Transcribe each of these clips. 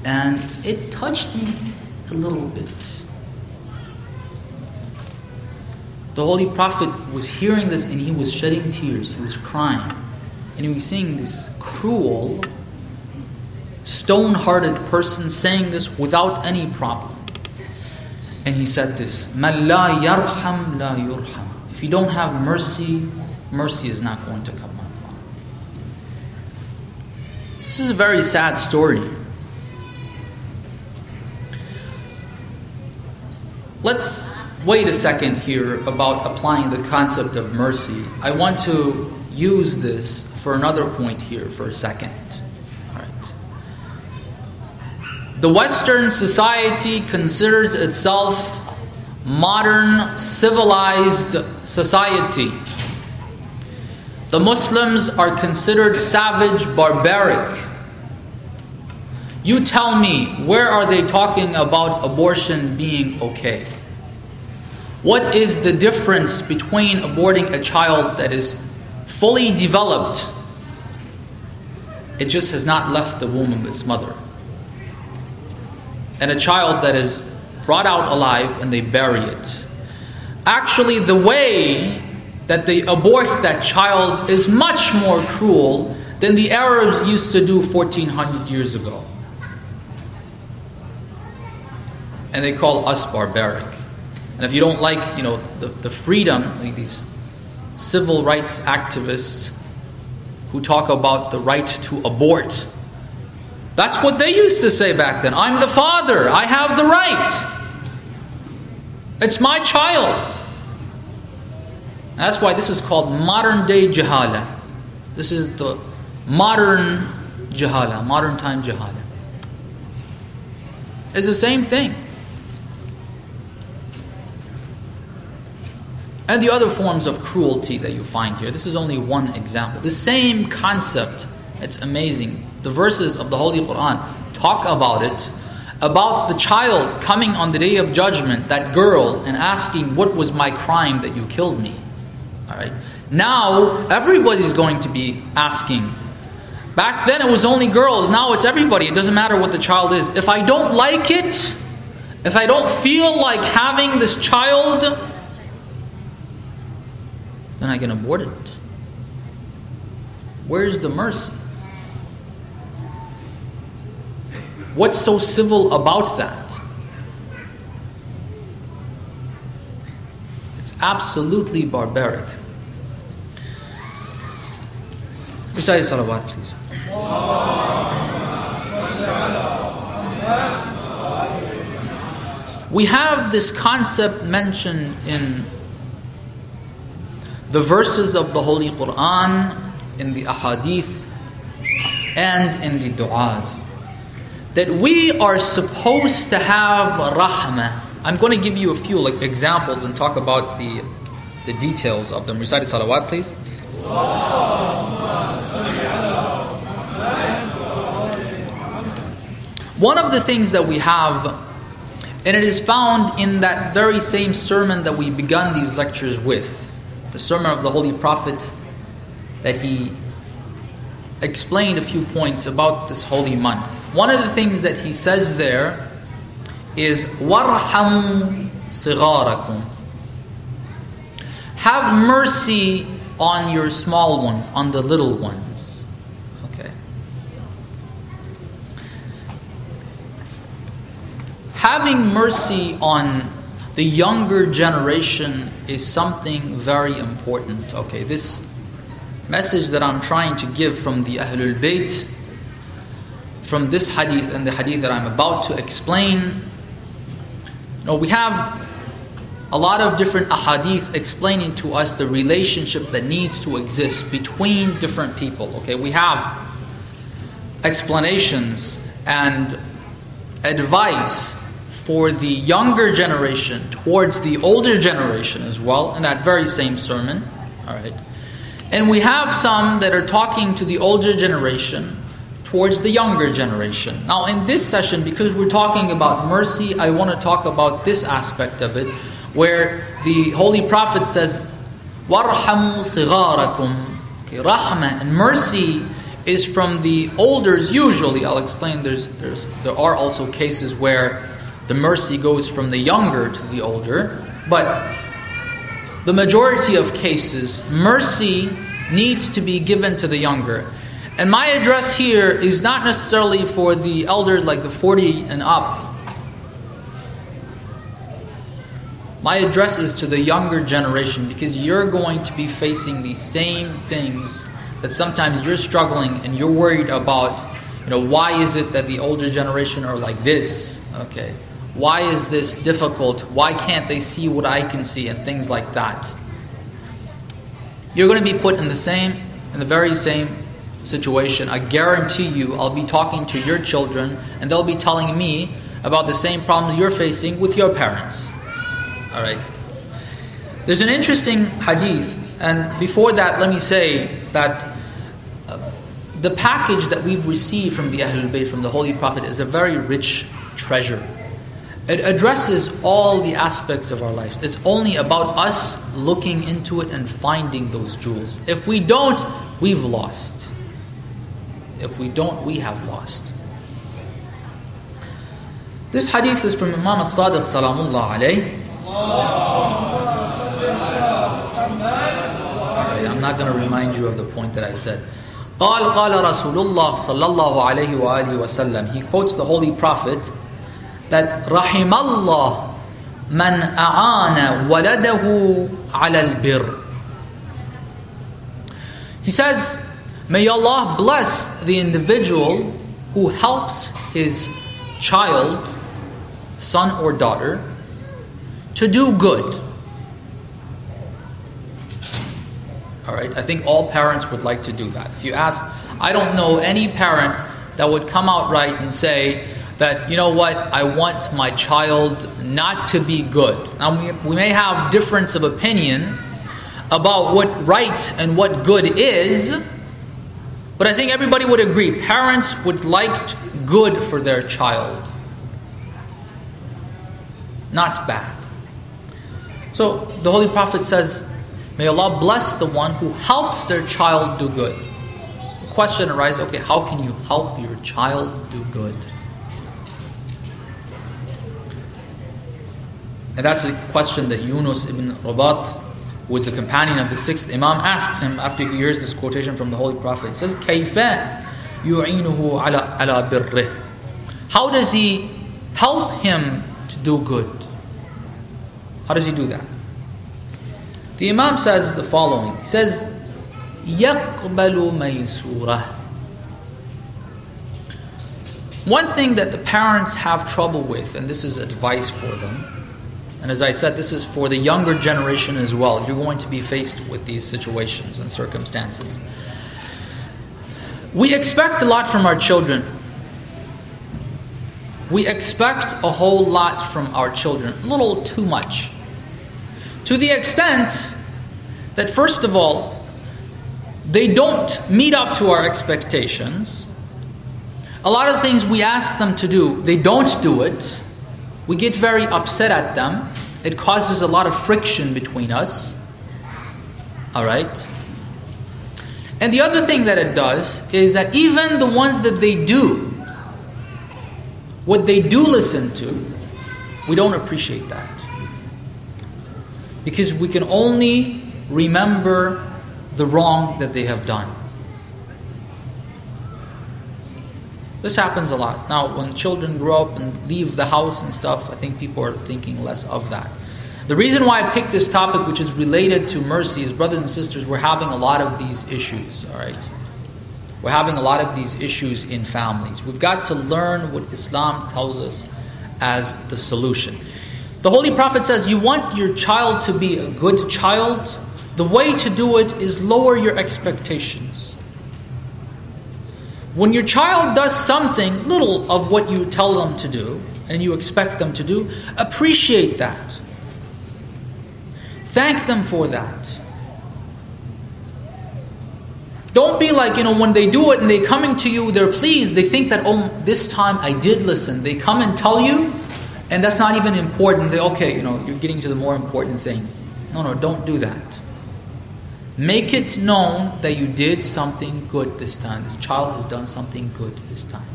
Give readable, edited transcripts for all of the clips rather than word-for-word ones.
And it touched me a little bit. The Holy Prophet was hearing this and he was shedding tears. He was crying. And he was seeing this cruel, stone-hearted person saying this without any problem. And he said this, مَنْ لَا يَرْحَمْ لَا يُرْحَمْ. If you don't have mercy, mercy is not going to come upon. This is a very sad story. Let's wait a second here about applying the concept of mercy. I want to use this for another point here for a second. All right. The Western society considers itself modern, civilized society. The Muslims are considered savage, barbaric. You tell me, where are they talking about abortion being okay? What is the difference between aborting a child that is fully developed? It just has not left the womb of its mother. And a child that is brought out alive and they bury it. Actually, the way that they abort that child is much more cruel than the Arabs used to do 1400 years ago. And they call us barbaric. And if you don't like, the freedom, like these civil rights activists who talk about the right to abort, that's what they used to say back then. I'm the father. I have the right. It's my child. And that's why this is called modern day jahala. This is the modern jahala, modern time jahala. It's the same thing. And the other forms of cruelty that you find here. This is only one example. The same concept. It's amazing. The verses of the Holy Quran talk about it. About the child coming on the day of judgment, that girl, and asking, what was my crime that you killed me? Alright. Now, everybody's going to be asking. Back then it was only girls. Now it's everybody. It doesn't matter what the child is. If I don't like it, if I don't feel like having this child, then I can abort it. Where's the mercy? What's so civil about that? It's absolutely barbaric. Recite salawat, please. We have this concept mentioned in the verses of the Holy Quran, in the ahadith, and in the du'as, that we are supposed to have rahmah. I'm going to give you a few examples and talk about the details of them. Recite salawat, please. One of the things that we have, and it is found in that very same sermon that we begun these lectures with, the sermon of the Holy Prophet, that he explained a few points about this holy month. One of the things that he says there is وَارْحَمُوا صِغَارَكُمْ. Have mercy on your small ones, on the little ones. Okay. Having mercy on the younger generation is something very important. Okay, this message that I'm trying to give from the Ahl-Bait, from this hadith and the hadith that I'm about to explain, we have a lot of different ahadith explaining to us the relationship that needs to exist between different people. Okay, we have explanations and advice for the younger generation towards the older generation as well in that very same sermon. All right. And we have some that are talking to the older generation towards the younger generation. Now in this session, because we're talking about mercy, I want to talk about this aspect of it, where the Holy Prophet says, وَارْحَمُوا صِغَارَكُمْ. Okay, rahmah and mercy is from the elders. Usually, I'll explain, there are also cases where the mercy goes from the younger to the older, but the majority of cases, mercy needs to be given to the younger. And my address here is not necessarily for the elders like the 40 and up. My address is to the younger generation, because you're going to be facing the same things that sometimes you're struggling and you're worried about. Why is it that the older generation are like this? Okay. Why is this difficult? Why can't they see what I can see? And things like that. You're going to be put in the very same situation. I guarantee you, I'll be talking to your children and they'll be telling me about the same problems you're facing with your parents. Alright. There's an interesting hadith, and before that let me say that the package that we've received from the Ahl-Bait, from the Holy Prophet, is a very rich treasure. It addresses all the aspects of our lives. It's only about us looking into it and finding those jewels. If we don't, we've lost. If we don't, we have lost. This hadith is from Imam As-Sadiq Salamullah alayh. Alright, I'm not going to remind you of the point that I said. قال رسول الله صلى الله عليه وآله وسلم. He quotes the Holy Prophet that رحم الله من أعان ولده على البر. He says, may Allah bless the individual who helps his child, son or daughter, to do good. Alright, I think all parents would like to do that. If you ask, I don't know any parent that would come out right and say that, you know what, I want my child not to be good. Now we may have difference of opinion about what right and what good is, but I think everybody would agree, parents would like good for their child. Not bad. So the Holy Prophet says, may Allah bless the one who helps their child do good. The question arises, okay, how can you help your child do good? And that's a question that Yunus ibn Rabat, who is the companion of the 6th Imam, asks him after he hears this quotation from the Holy Prophet. He says, كَيْفَ يُعِينُهُ عَلَى بِرِّهِ. How does he help him to do good? How does he do that? The Imam says the following. He says, يَقْبَلُ مَيْسُورَهُ. One thing that the parents have trouble with, and this is advice for them, and as I said, this is for the younger generation as well. You're going to be faced with these situations and circumstances. We expect a lot from our children. We expect a whole lot from our children, a little too much. To the extent that, first of all, they don't meet up to our expectations. A lot of things we ask them to do, they don't do it. We get very upset at them. It causes a lot of friction between us. Alright? And the other thing that it does is that even the ones that they do, what they do listen to, we don't appreciate that. Because we can only remember the wrong that they have done. This happens a lot. Now, when children grow up and leave the house and stuff, I think people are thinking less of that. The reason why I picked this topic, which is related to mercy, is, brothers and sisters, we're having a lot of these issues, alright? We're having a lot of these issues in families. We've got to learn what Islam tells us as the solution. The Holy Prophet says, you want your child to be a good child? The way to do it is lower your expectations. When your child does something, little of what you tell them to do, and you expect them to do, appreciate that. Thank them for that. Don't be like, when they do it and they coming to you, they're pleased. They think that, oh, this time I did listen. They come and tell you, and that's not even important. They, okay, you're getting to the more important thing. No, don't do that. Make it known that you did something good this time. This child has done something good this time.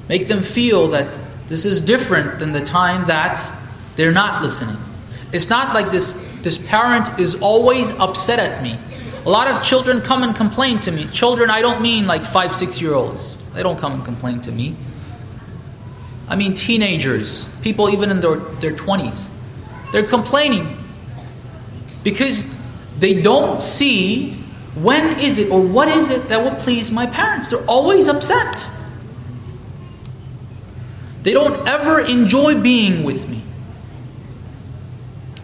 Make them feel that this is different than the time that they're not listening. It's not like this parent is always upset at me. A lot of children come and complain to me. Children, I don't mean like 5, 6-year-olds. They don't come and complain to me. I mean teenagers, people even in their 20s. They're complaining because they don't see when is it or what is it that will please my parents. They're always upset. They don't ever enjoy being with me.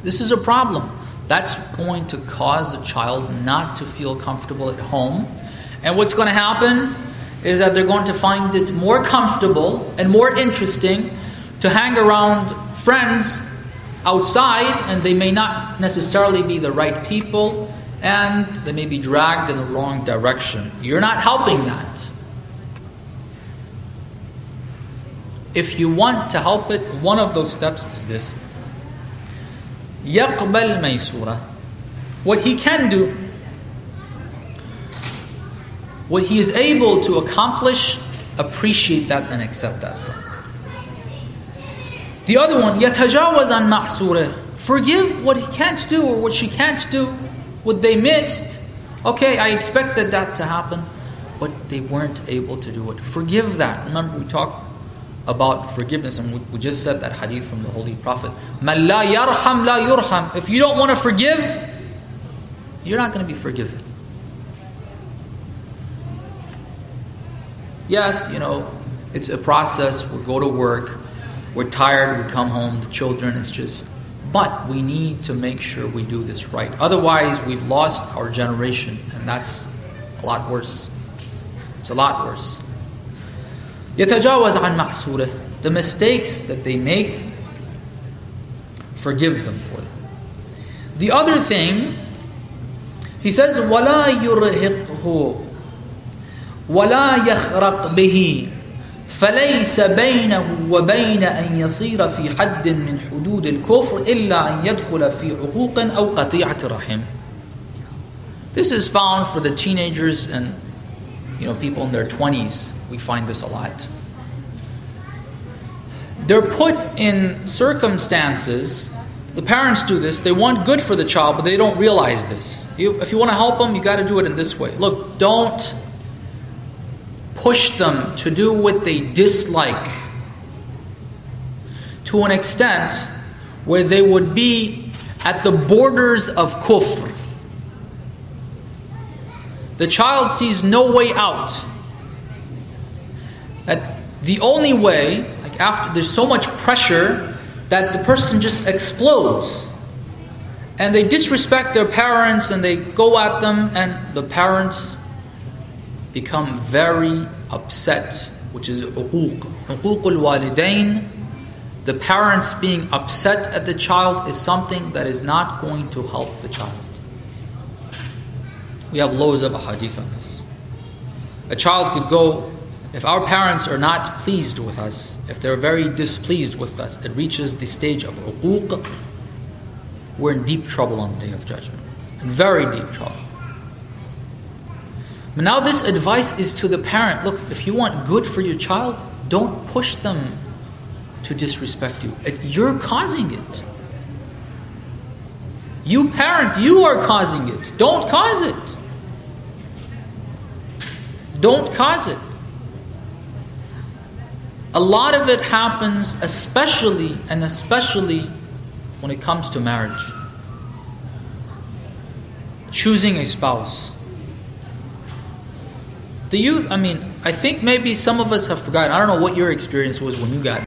This is a problem. That's going to cause the child not to feel comfortable at home. And what's going to happen is that they're going to find it more comfortable and more interesting to hang around friends outside, and they may not necessarily be the right people, and they may be dragged in the wrong direction. You're not helping that. If you want to help it, one of those steps is this. يَقْبَلْ مَيْسُورًا. What he can do, what he is able to accomplish, appreciate that and accept that from. The other one, يَتَجَاوَزْ عَنْ مَعْسُورًا. Forgive what he can't do or what she can't do, what they missed. Okay, I expected that to happen, but they weren't able to do it. Forgive that. Remember, we talked about forgiveness, and we just said that hadith from the Holy Prophet. مَنْ لَا يَرْحَمْ لَا يُرْحَمْ. If you don't want to forgive, you're not going to be forgiven. Yes, it's a process. We go to work, we're tired, we come home, the children, but we need to make sure we do this right. Otherwise, we've lost our generation, and that's a lot worse. It's a lot worse. يَتَجَاوَزْ عَنْ مَعْسُورِهِ. The mistakes that they make, forgive them for them. The other thing, he says, وَلَا يُرْهِقْهُ وَلَا يَخْرَقْ بِهِ فَلَيْسَ بَيْنَهُ وَبَيْنَ أَنْ يَصِيرَ فِي حَدٍّ مِّنْ حُدُودِ الْكُفْرِ إِلَّا أَنْ يَدْخُلَ فِي عُقُوقٍ أَوْ قَطِيعَةِ رَحِمٍ. This is found for the teenagers and people in their 20s. We find this a lot. They're put in circumstances, the parents do this, they want good for the child, but they don't realize this. If you want to help them, you got to do it in this way. Look, don't push them to do what they dislike to an extent where they would be at the borders of kufr. The child sees no way out. That the only way, after there's so much pressure that the person just explodes. And they disrespect their parents and they go at them, and the parents become very upset, which is uquq. Uququl walidain. The parents being upset at the child is something that is not going to help the child. We have loads of hadith on this. A child could go, if our parents are not pleased with us, if they're very displeased with us, it reaches the stage of uquq, we're in deep trouble on the Day of Judgment. In very deep trouble. But now this advice is to the parent. Look, if you want good for your child, don't push them to disrespect you. You're causing it. You parent, you are causing it. Don't cause it. Don't cause it. A lot of it happens especially when it comes to marriage. Choosing a spouse. The youth, I think maybe some of us have forgotten. I don't know what your experience was when you got